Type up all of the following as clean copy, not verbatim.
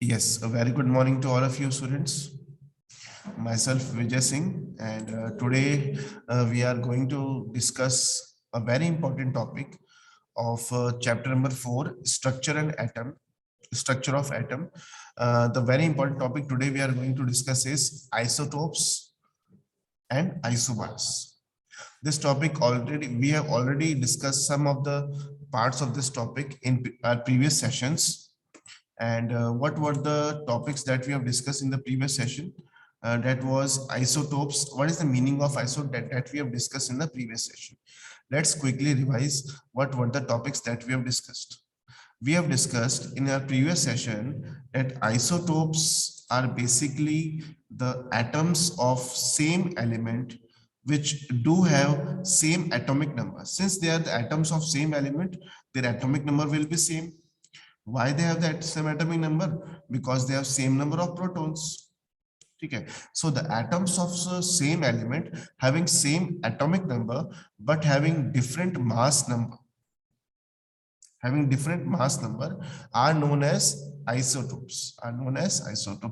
Yes, a very good morning to all of you students. Myself Vijay Singh, and today we are going to discuss a very important topic of chapter number 4, structure and atom, structure of atom. The very important topic today we are going to discuss is isotopes and isobars. This topic already we have already discussed some of the parts of this topic in our previous sessions. And what were the topics that we have discussed in the previous session? That was isotopes. What is the meaning of isotope that we have discussed in the previous session? Let's quickly revise what were the topics that we have discussed. We have discussed in our previous session that isotopes are basically the atoms of same element which do have same atomic number. Since they are the atoms of same element, their atomic number will be same. Why they have that same atomic number? Because they have same number of protons. Okay. So the atoms of the same element having same atomic number but having different mass number are known as isotopes.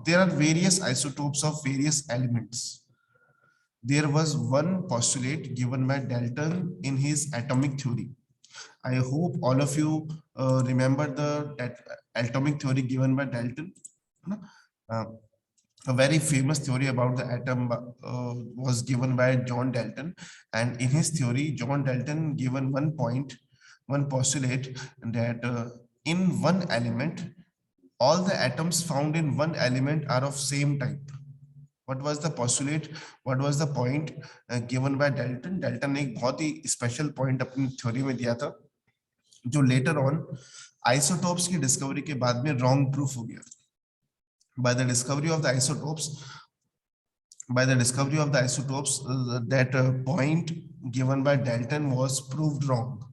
There are various isotopes of various elements. There was one postulate given by Dalton in his atomic theory. I hope all of you remember that atomic theory given by Dalton. Uh, a very famous theory about the atom was given by John Dalton, and in his theory, John Dalton given one postulate that in one element, all the atoms found in one element are of same type. What was the postulate? What was the point given by Dalton? Dalton ने एक बहुत ही special point अपनी theory में दिया था, जो later on isotopes की discovery के बाद में wrong proof हो गया. By the discovery of the isotopes, that point given by Dalton was proved wrong.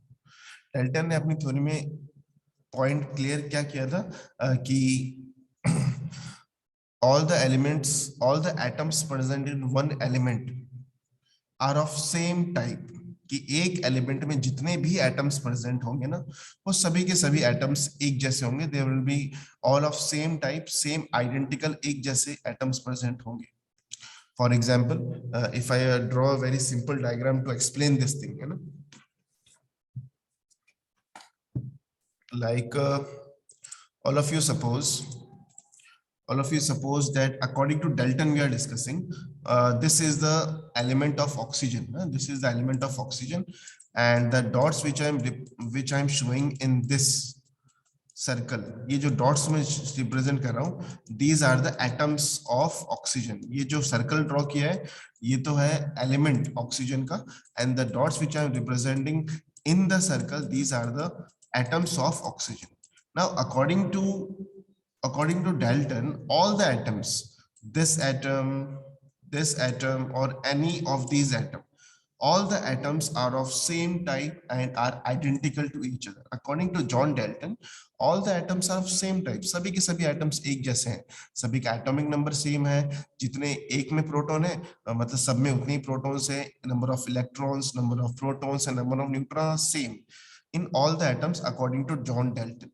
Dalton ने अपनी theory में point clear क्या किया था कि all the atoms present in one element are of same type. कि एक एलिमेंट में जितने भी एटम्स प्रेजेंट होंगे ना, वो सभी के सभी एटम्स एक जैसे होंगे. There will be all of same type, same identical, एक जैसे एटम्स प्रेजेंट होंगे. For example, if I draw a very simple diagram to explain this thing, है ना, like all of you suppose that according to Dalton we are discussing, this is the element of oxygen. This is the element of oxygen, and the dots which I'm showing in this circle, ये जो dots में represent कर रहा हूँ, these are the atoms of oxygen. ये जो circle draw किया है, ये तो है element oxygen का, and the dots which I'm representing in the circle, these are the atoms of oxygen. Now, according to Dalton, all the atoms, this atom, or any of these atoms, all the atoms are of same type and are identical to each other. According to John Dalton, all the atoms are of same type. सभी के सभी atoms एक जैसे हैं, सभी का atomic number same है, जितने एक में प्रोटॉन है मतलब सब में उतने ही प्रोटॉन्स है, number of electrons, number of protons and number of neutrons same in all the atoms according to John Dalton.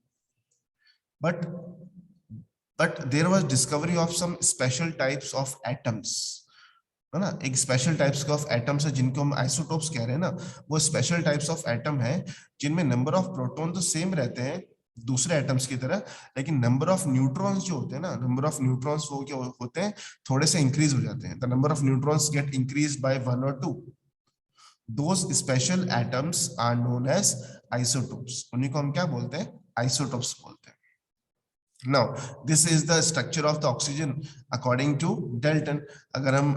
But there was discovery of some special types of atoms, है ना. एक special types of atoms है जिनको हम isotopes कह रहे हैं ना. वो स्पेशल टाइप्स ऑफ एटम है जिनमें नंबर ऑफ प्रोटॉन तो सेम रहते हैं दूसरे एटम्स की तरह, लेकिन नंबर ऑफ न्यूट्रॉन्स जो होते हैं ना, नंबर ऑफ न्यूट्रॉन्स वो क्या होते हैं, थोड़े से इंक्रीज हो जाते हैं. The number of neutrons get increased by 1 or 2. Those special atoms are known as isotopes. उन्हीं को हम क्या बोलते हैं, आइसोटोप्स बोलते हैं. Now, this is the structure of the oxygen according to Dalton. अगर हम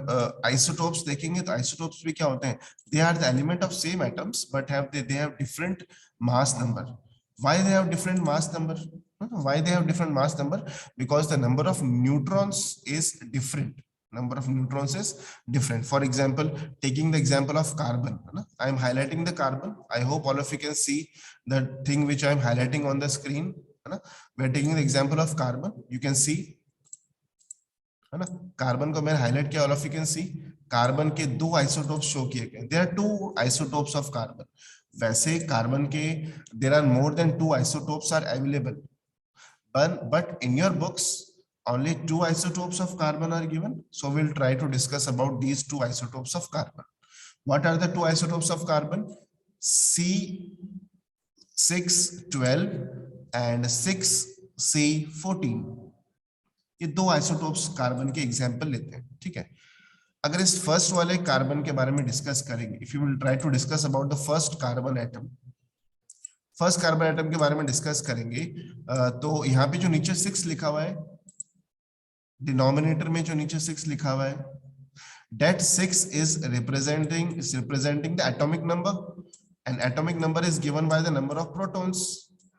isotopes देखेंगे तो isotopes भी क्या होते हैं? They are the element of same atoms but they have different mass number. Why they have different mass number? Why they have different mass number? Because the number of neutrons is different. Number of neutrons is different. For example, taking the example of carbon, I am highlighting the carbon. I hope all of you can see the thing which I am highlighting on the screen. We are taking the example of carbon. You can see, है ना, carbon को मैंने highlight किया. All of you can see carbon के 2 isotopes show किए गए. There are 2 isotopes of carbon. वैसे carbon के there are more than 2 isotopes are available, but in your books Only two isotopes of carbon are given. So we'll try to discuss about these two isotopes of carbon. What are the two isotopes of carbon? C612 and 6C14. ये दो isotopes carbon के example लेते हैं, ठीक है। अगर इस first वाले कार्बन के बारे में डिस्कस करेंगे, if you will try to discuss about the first carbon atom, first carbon atom के बारे में डिस्कस करेंगे, तो यहाँ पे जो नीचे 6 लिखा हुआ है, डिनोमिनेटर में जो नीचे 6 लिखा हुआ है, that 6 is representing the atomic number, and atomic number is given by the number of protons,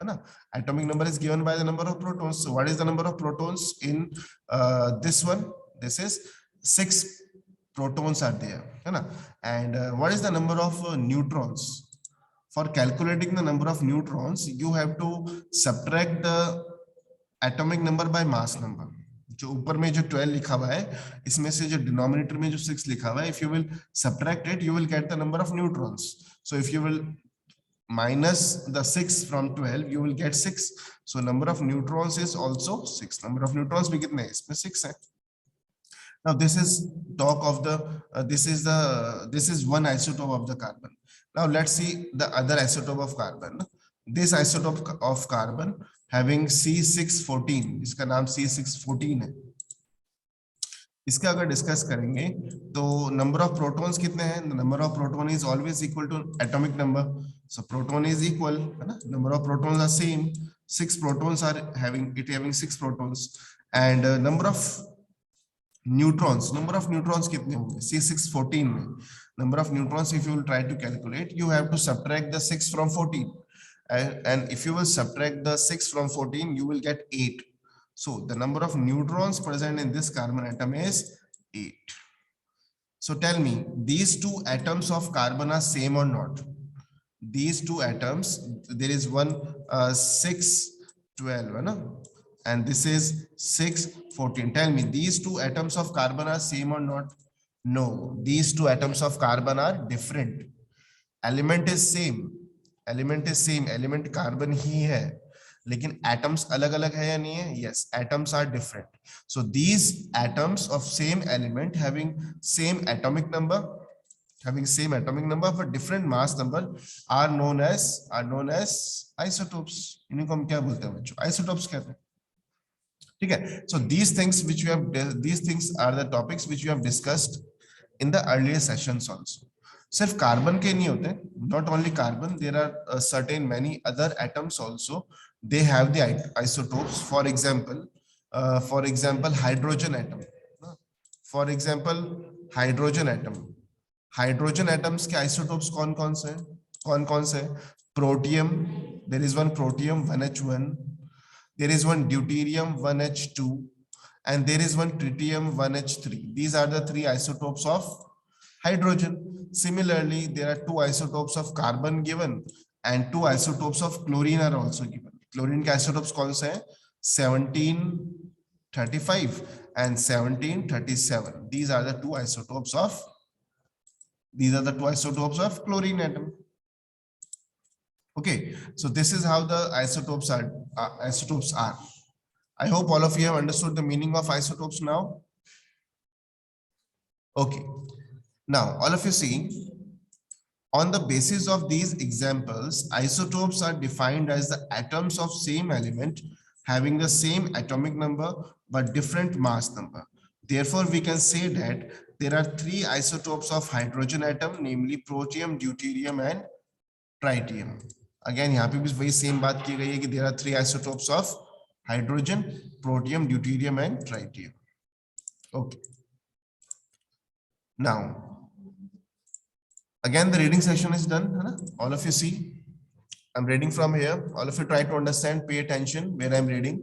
है ना। Atomic number is given by the number of protons. So what is the number of protons in this one? This is 6 protons are there, है ना। And what is the number of neutrons? For calculating the number of neutrons, you have to subtract the atomic number by mass number. जो ऊपर में जो 12 लिखा हुआ है, इसमें से जो डिनोमिनेटर में जो 6 लिखा हुआ है, if you will subtract it, you will get the number of neutrons. So if you will minus the 6 from 12, you will get 6. So number of neutrons is also 6. Number of neutrons भी कितने हैं? इसमें 6 है. Now this is talk of the this is one isotope of the carbon. Now let's see the other isotope of carbon. This isotope of carbon having C614, इसका नाम C614 है. इसका अगर डिस्कस करेंगे तो नंबर ऑफ प्रोटॉन्स कितने हैं? Number of proton is always equal to atomic number. So proton is equal, है ना, number of protons are same. 6 protons are having 6 protons. And number of neutrons कितने होंगे? C614 में number of neutrons, if you will try to calculate, you have to subtract the 6 from 14. And if you will subtract the 6 from 14, you will get 8. So the number of neutrons present in this carbon atom is 8. So tell me, these two atoms of carbon are same or not? These two atoms, there is one 612, no? And this is 614. Tell me, these two atoms of carbon are same or not? No, these two atoms of carbon are different. Element is same. Element carbon ही है, लेकिन atoms अलग अलग है या नहीं है? Yes, atoms are different. So these atoms of same element having same atomic number but different mass number are known as isotopes. इन्हीं को हम क्या बोलते हैं बच्चों? आइसोटोप्स कहते हैं, ठीक है. So these things are the topics which we have discussed in the earlier sessions also. सिर्फ कार्बन के नहीं होते, not only carbon, there are certain many other atoms also, they have the isotopes. For example hydrogen atom. Hydrogen atoms के isotopes कौन कौन से? Protium, there is one protium 1H1, there is one deuterium 1H2, and there is one tritium 1H3. These are the 3 isotopes of hydrogen. Similarly, there are 2 isotopes of carbon given and 2 isotopes of chlorine are also given. Chlorine के isotopes कौन से हैं? 1735 and 1737. These are the two isotopes of chlorine atom. Okay, so this is how the isotopes are. I hope all of you have understood the meaning of isotopes now. Okay. Now, all of you see, on the basis of these examples, isotopes are defined as the atoms of same element having the same atomic number but different mass number. Therefore, we can say that there are 3 isotopes of hydrogen atom, namely protium, deuterium and tritium. Again, यहाँ पे भी वही same बात की गई है कि there are 3 isotopes of hydrogen, protium, deuterium and tritium. Okay. Now, again, the reading session is done. All of you see, I'm reading from here. All of you try to understand, pay attention where I'm reading.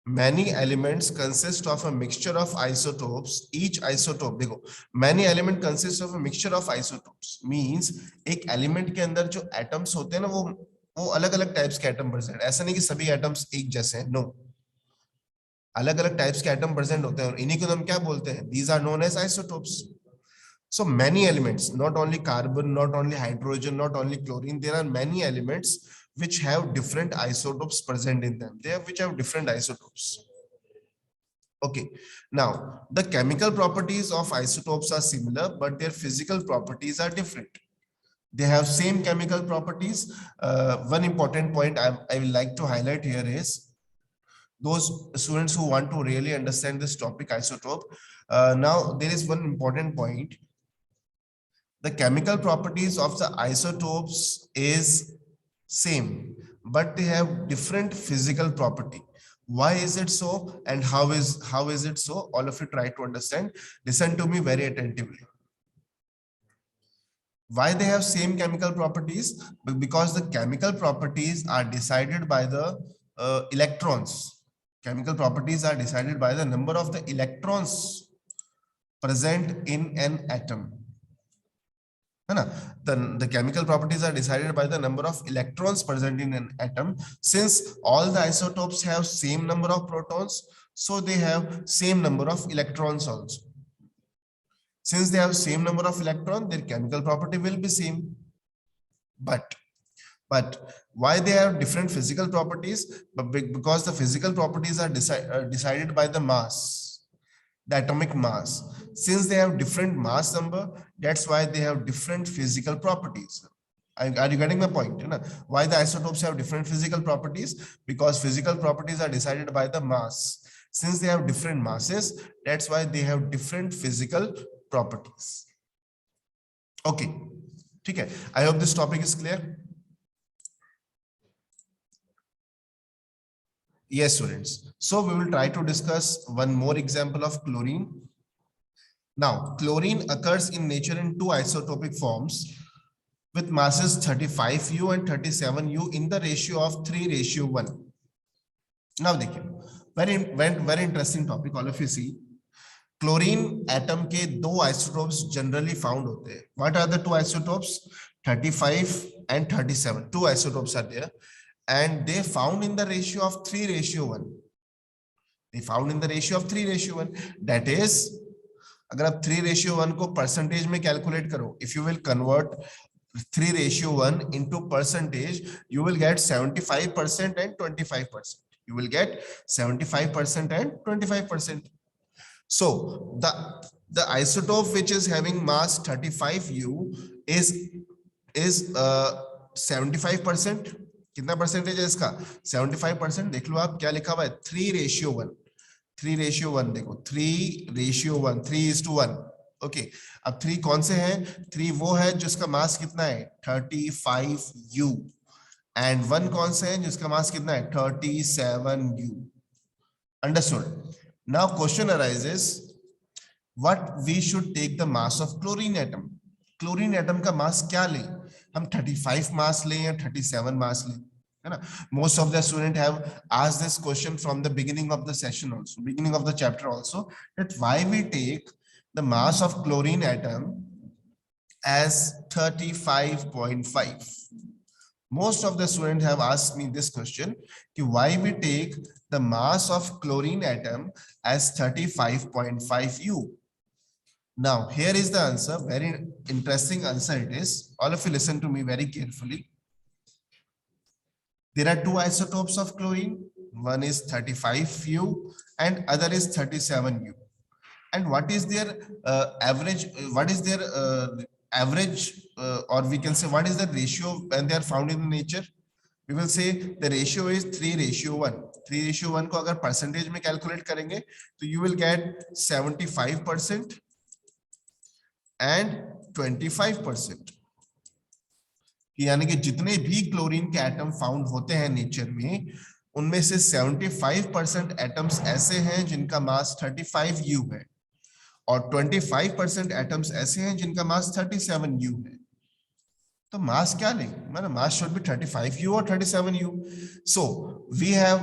Many elements consist of a mixture of isotopes. Each isotope, देखो, many element consist of a mixture of isotopes. Means एक element के अंदर जो atoms होते हैं ना, वो अलग अलग types के atom present. ऐसा नहीं कि सभी atoms एक जैसे हैं. No. अलग अलग types के atom present होते हैं और इन्हीं को हम क्या बोलते हैं? These are known as isotopes. So many elements, not only carbon, not only hydrogen, not only chlorine, there are many elements which have different isotopes present in them. Which have different isotopes. Okay, now the chemical properties of isotopes are similar, but their physical properties are different. They have same chemical properties. One important point I will like to highlight here is those students who want to really understand this topic isotope. Now there is one important point. The chemical properties of the isotopes is same, but they have different physical property. Why is it so, and how is it so? All of you try to understand. Listen to me very attentively. Why they have same chemical properties? Because the chemical properties are decided by the electrons. Chemical properties are decided by the number of the electrons present in an atom. The chemical properties are decided by the number of electrons present in an atom. Since all the isotopes have same number of protons, so they have same number of electrons also. Since they have same number of electrons, their chemical property will be same. But why they have different physical properties? But because the physical properties are decided by the mass, the atomic mass. Since they have different mass number, that's why they have different physical properties. Are you getting my point? You know, why the isotopes have different physical properties? Because physical properties are decided by the mass. Since they have different masses, that's why they have different physical properties. Okay, okay. I hope this topic is clear. Yes, students. So we will try to discuss one more example of chlorine. Now, chlorine occurs in nature in two isotopic forms with masses 35U and 37U in the ratio of 3:1. Now, very interesting topic. All of you see, chlorine atom के दो isotopes generally found होते हैं. What are the two isotopes? 35 and 37. Two isotopes are there. And they found in the ratio of 3:1. They found in the ratio of 3:1. That is, अगर आप 3:1 को percentage में calculate करो, if you will convert 3:1 into percentage, you will get 75% and 25%. You will get 75% and 25%. So the isotope which is having mass 35U is 75%. कितना percentage है इसका? 75%. देख लो आप क्या लिखा हुआ है, 3:1. 3:1 देखो, 3:1, 3:1. ओके, अब 3 कौन से हैं? 3 वो है जिसका मास कितना है? 35U. एंड 1 कौन से है जिसका मास कितना है? 37U. Understood? Now question arises, what we should take the mass of chlorine atom? Chlorine atom का मास क्या लें? हम 35 मास लें या 37 मास लें, है ना? Most of the students have asked this question from the beginning of the session also, beginning of the chapter also, that why we take the mass of chlorine atom as 35.5. Most of the students have asked me this question, why we take the mass of chlorine atom as 35.5U. Now, here is the answer. Very interesting answer it is. All of you listen to me very carefully. There are two isotopes of chlorine. One is 35U and other is 37U. And what is their average? What is their average, or we can say what is the ratio when they are found in nature? We will say the ratio is 3:1. 3:1 को अगर percentage में calculate करेंगे, तो you will get 75% and 25%. यानी कि जितने भी chlorine के एटम फाउंड होते हैं नेचर में, उनमें से 75% एटम्स ऐसे हैं जिनका मास 35U है और 25% एटम्स ऐसे हैं जिनका मास 37U है. तो मास क्या लें? मतलब मास should be 35U or 37U. So we have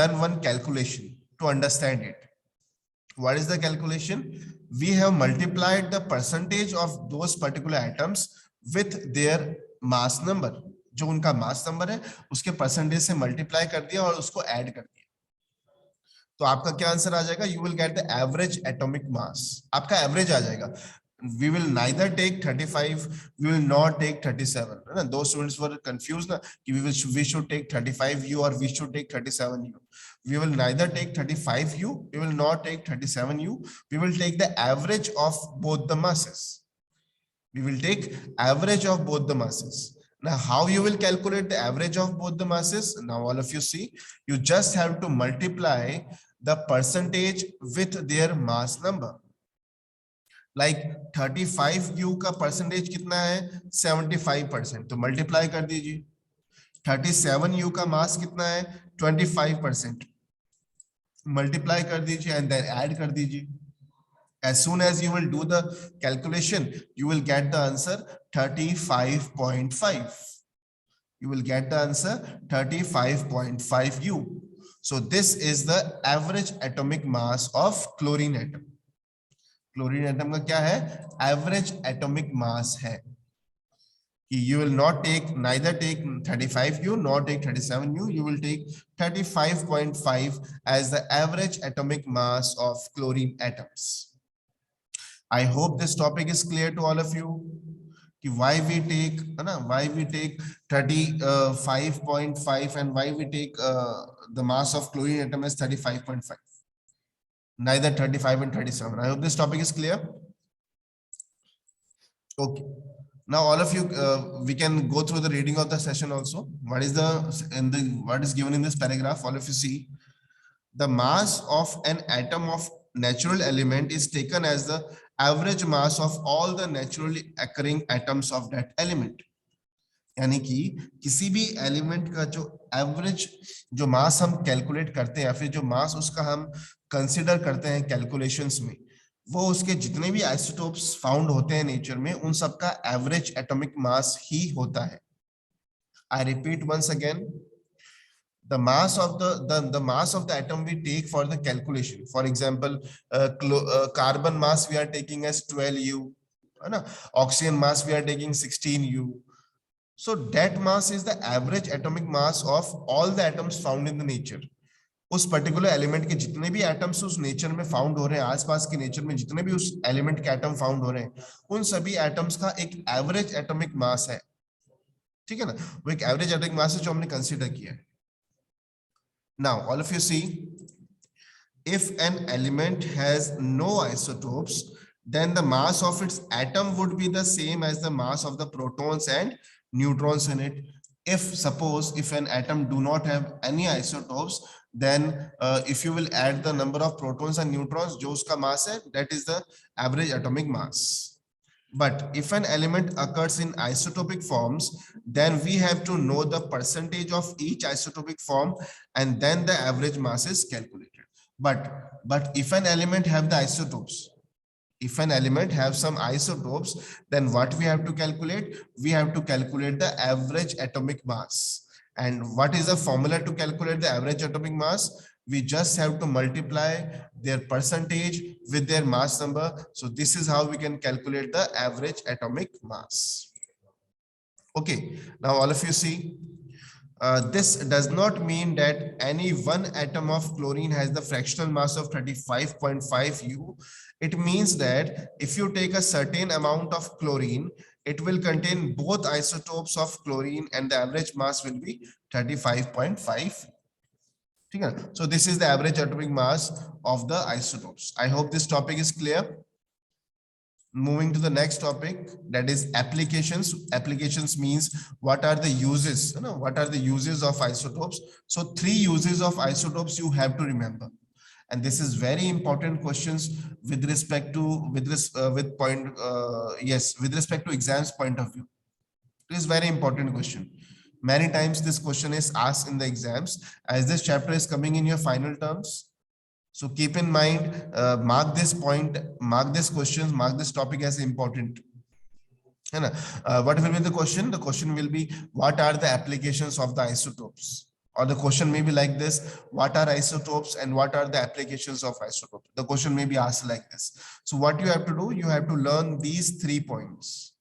done one calculation to understand it. What is the calculation? We have multiplied the percentage of those particular atoms with their mass number. जो उनका mass number है उसके percentage से multiply कर दिया और उसको add कर दिया, तो आपका क्या आंसर आ जाएगा? You will get the average atomic mass. आपका एवरेज आ जाएगा. we will neither take 35, we will not take 37. है ना? Those students were confused ना कि we should take 35u or we should take 37u. We will neither take 35u, we will not take 37u. We will take the average of both the masses. We will take average of both the masses. Now, how you will calculate the average of both the masses? Now, all of you see, you just have to multiply the percentage with their mass number. Like 35u का percentage कितना है? 75%. तो multiply कर दीजिए. 37u का मास कितना है? 25%. Multiply कर दीजिए and then add कर दीजिए. As soon as you will do the calculation, you will get the answer 35.5. You will get the answer 35.5u. So this is the average atomic mass of chlorine atom. Chlorine atom का क्या है? Average atomic mass है कि you will not take neither take 35u nor take 37u. You will take 35.5 as the average atomic mass of chlorine atoms. I hope this topic is clear to all of you. कि why we take 35.5 and why we take the mass of chlorine atom as 35.5. Neither 35 and 37. I hope this topic is clear. Okay. Now all of you, we can go through the reading of the session also. What is given in this paragraph? All of you see, the mass of an atom of natural element is taken as the average mass of all the naturally occurring atoms of that element. यानी कि किसी भी element का जो average जो मास हम calculate करते हैं या फिर जो मास उसका हम कंसीडर करते हैं कैलकुलेशंस में, वो उसके जितने भी आइसोटोप्स फाउंड होते हैं नेचर में, उन सब का एवरेज एटॉमिक मास ही होता है. I repeat once again, the mass of the atom we take for the calculation. For example, carbon mass we are taking as 12u, oxygen mass we are taking 16u. So that mass is the average atomic mass of all the atoms found in the nature. उस particular element के जितने भी atoms उस nature में found हो रहे हैं, आसपास के नेचर में जितने भी उस एलिमेंट के एटम फाउंड हो रहे हैं, उन सभी एटम्स का एक एवरेज एटॉमिक मास है. ठीक है ना? वो एक एवरेज एटॉमिक मास है जो हमने कंसीडर किया है. Now all of you see, if an element has no isotopes, then the mass of its atom would be the same as the mass of the protons and neutrons in it. If an atom do not have any isotopes, then if you will add the number of protons and neutrons, जो उसका mass है, that is the average atomic mass. But if an element occurs in isotopic forms, then we have to know the percentage of each isotopic form and then the average mass is calculated. But if an element have the isotopes, if an element have some isotopes, then what we have to calculate? We have to calculate the average atomic mass. And what is the formula to calculate the average atomic mass? We just have to multiply their percentage with their mass number. So this is how we can calculate the average atomic mass. Okay, now all of you see, this does not mean that any one atom of chlorine has the fractional mass of 35.5 U. It means that if you take a certain amount of chlorine, it will contain both isotopes of chlorine and the average mass will be 35.5. So this is the average atomic mass of the isotopes. I hope this topic is clear. Moving to the next topic, that is applications. Applications means what are the uses? What are the uses of isotopes? So 3 uses of isotopes you have to remember, and this is very important questions with respect to with respect to exams point of view. It is very important question. Many times this question is asked in the exams, as this chapter is coming in your final terms. So keep in mind, mark this point, mark this question, mark this topic as important. What will be the question? The question will be, what are the applications of the isotopes? Or the question may be like this, what are isotopes and what are the applications of isotopes? The question may be asked like this. So what you have to do, you have to learn these 3 points.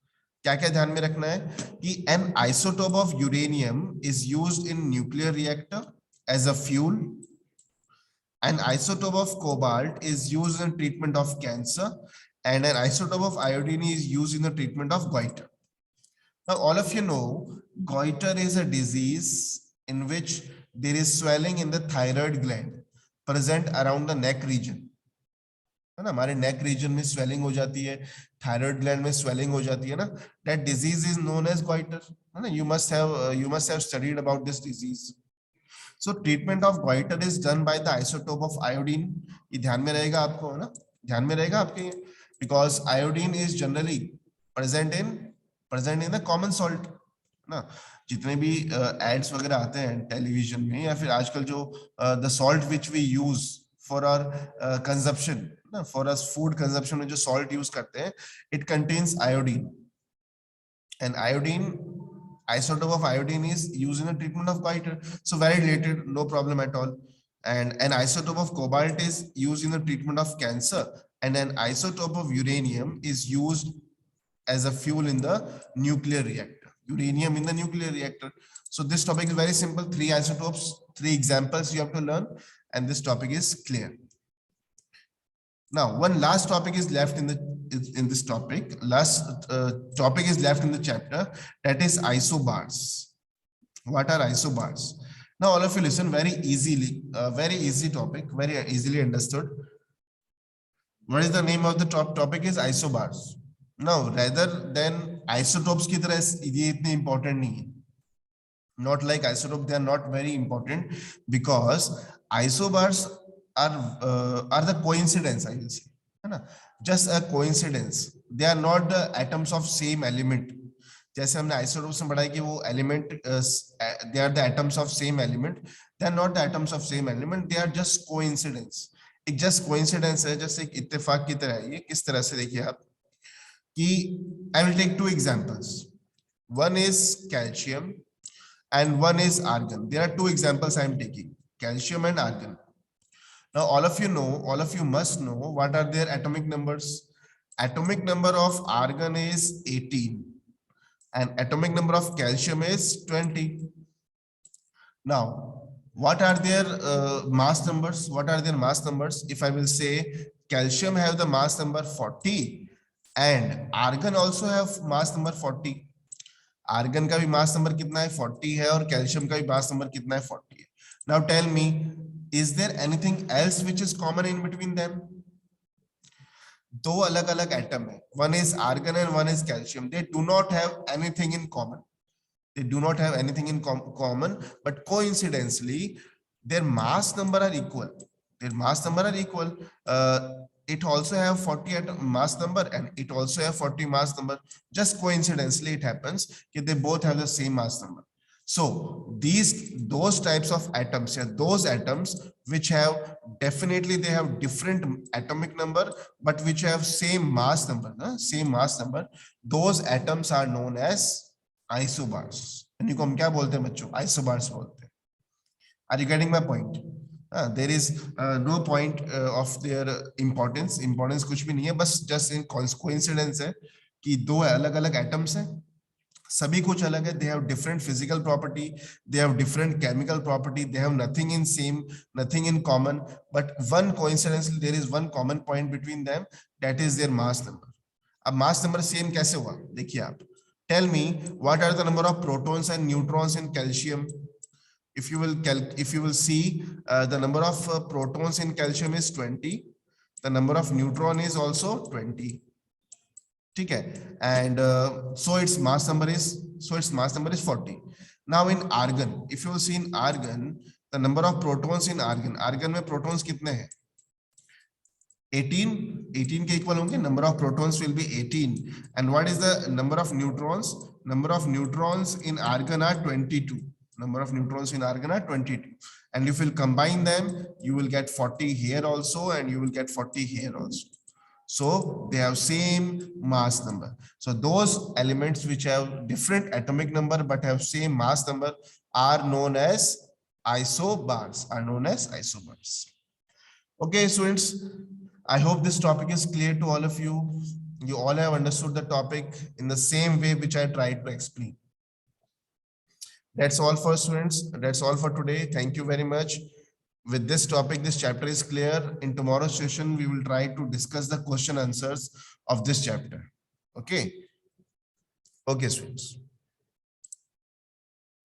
क्या क्या ध्यान में रखना है कि an isotope of uranium is used in nuclear reactor as a fuel. An isotope of cobalt is used in treatment of cancer, and an isotope of iodine is used in the treatment of goiter. Now, all of you know, goiter is a disease in which there is swelling in the thyroid gland present around the neck region. है ना, हमारे neck region में swelling हो जाती है, thyroid gland में swelling हो जाती है ना. That disease is known as goiter. है ना, you must have studied about this disease. So treatment of goiter is done by the isotope of iodine. ये ध्यान में रहेगा आपको, है ना, ध्यान में रहेगा आपके, because iodine is generally present in the common salt. ना, जितने भी एड्स वगैरह आते हैं टेलीविजन में या फिर आजकल जो the salt which we use for our consumption, ना, for us food consumption में जो salt use करते हैं, it contains iodine, and isotope of iodine is used in the treatment of goiter. So very related, no problem at all. And an isotope of cobalt is used in the treatment of cancer, and an isotope of uranium is used as a fuel in the nuclear reactor. Uranium in the nuclear reactor. So this topic is very simple. 3 isotopes, 3 examples you have to learn, and this topic is clear. Now, one last topic is left in this topic. Last topic is left in the chapter, that is isobars. What are isobars? Now, all of you listen very easily. Very easy topic, very easily understood. What is the name of the topic? Is isobars. Now, rather than isotopes की तरह ये इतने important नहीं है. Not like isotope, they are not very important because isobars are the coincidence, I will say, है ना, just a coincidence. They are not the atoms of same element. जैसे हमने isotopes में पढ़ा कि वो element, they are the atoms of same element. They are not the atoms of same element. They are just coincidence. एक just coincidence है, जैसे एक इत्तेफाक की तरह है. ये किस तरह से देखिए आप कि I will take 2 examples. One is calcium and one is argon. There are 2 examples I am taking, calcium and argon. Now, all of you must know what are their atomic numbers. Atomic number of argon is 18 and atomic number of calcium is 20. Now, what are their mass numbers? What are their mass numbers? If I will say calcium have the mass number 40 and argon also have mass number 40. Argon का भी mass number कितना है 40 है और calcium का भी mass number कितना है 40 है. Now tell me, is there anything else which is common in between them? 2 अलग अलग एटम है, one is argon and one is calcium. They do not have anything in common. They do not have anything in common, but coincidentally their mass number are equal. It also have 40 mass number and it also have 40 mass number. Just coincidentally it happens that they both have the same mass number. So those types of atoms, those atoms which have, definitely they have different atomic number but which have same mass number, those atoms are known as isobars. इनको हम क्या बोलते हैं बच्चों? isobars बोलते हैं. Are you getting my point? There is no point of their importance. Importance कुछ भी नहीं है, बस just in coincidence है कि 2 अलग अलग atoms हैं, सभी कुछ अलग है. They have different physical property, they have different chemical property, they have nothing in same, nothing in common, but one coincidence, there is one common point between them, that is their mass number. अब mass number same कैसे हुआ? देखिए आप, tell me what are the number of protons and neutrons in calcium. If you will see the number of protons in calcium is 20, the number of neutron is also 20. ठीक है, and so its mass number is 40. Now in argon, if you will see in argon, the number of protons in argon में protons कितने हैं? 18 के equal होंगे. Number of protons will be 18. And what is the number of neutrons? Number of neutrons in argon are 22. Number of neutrons in argon are 22. And if you will combine them, you will get 40 here also and you will get 40 here also. So they have same mass number. So those elements which have different atomic number but have same mass number are known as isobars. Okay, students, I hope this topic is clear to all of you. You all have understood the topic in the same way which I tried to explain. That's all for students. That's all for today. Thank you very much. with this topic, this chapter is clear. In tomorrow's session, we will try to discuss the question answers of this chapter. Okay. Okay, students.